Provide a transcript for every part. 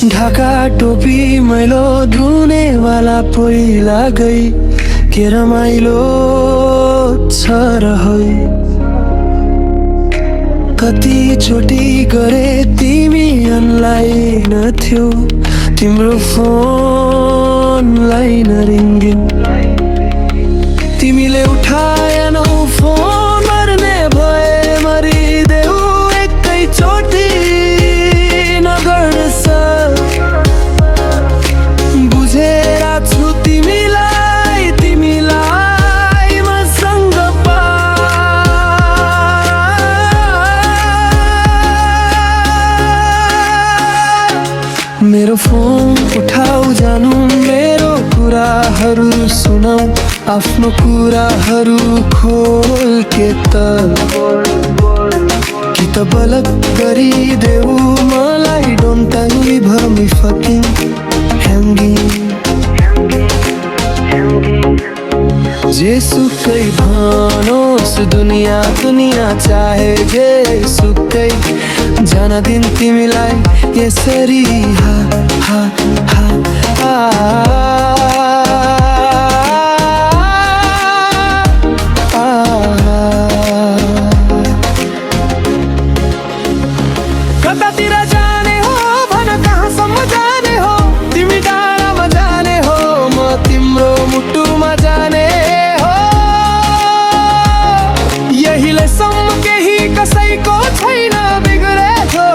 ढाका टोपी मैलो धुने वाला पहिला गई के रमाइलो छ र है। कति चोटी गरे तिमी अनलाइन थियो तिम्रो फोनलाई नरिङ्गिन। तिमीले उठाएनौ फोन मर्ने भए मरिदेऊ एकैचोटि नगर्छ। बुझेर छु तिमीलाई मसँग मेरो फोन उठाऊ जानु मेरो कुराहरू सुनाऊ आफ्नो कुराहरू खोल के त कि त बलक गरिदेऊ मलाई। डोन्ट टाइम मी भमी फकिङ ह्याङ्गिङ। जेसुकै भनोस् दुनियाँ चाहे जेसुकै जान दिन तिमीलाई यसरी हा हा हा हा। कतातिर जाने हो भन कहाँसम्म जाने हो तिमी डाँडामा जाने हो म तिम्रो मुटुमा जाने हो। यहीले सम्म केही कसैको छैन बिग्रेको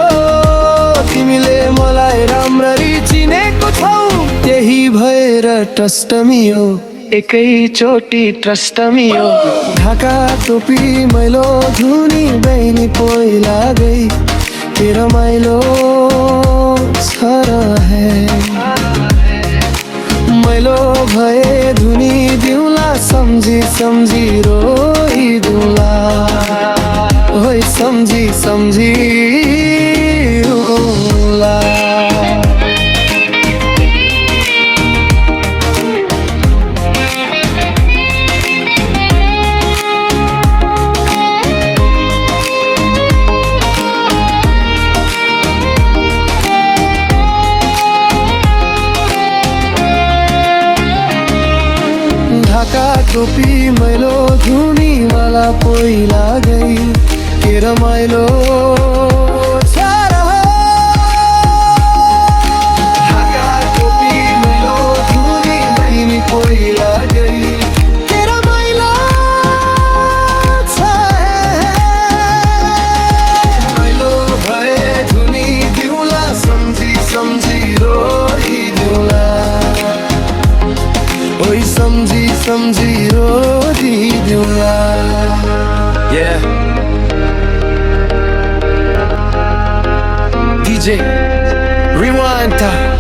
तिमीले मलाई राम्ररी चिनेको छौ त्यही भएर ट्रस्ट मी हो एकैचोटि ट्रस्ट मी हो। ढाका टोपी मैलो धुनी बहिनी पहिला गई के रमाइलो छ र है। मैलो भए धुनी दिउँला सम्झी सम्झी रोइदिउँला होइ सम्झी सम्झी रुला। ढाका टोपी मैलो धुनी वाला पहिला गई के रमाइलो छ र है। ढाका टोपी मैलो धुनी बहिनी पहिला गई के रमाइलो छ है। मैलो भए धुनी दिउँला सम्झी सम्झी रोइदिउँला ओइ सम्झी सम्झी रोइदिउँला। Yeah. DJ Rewind time.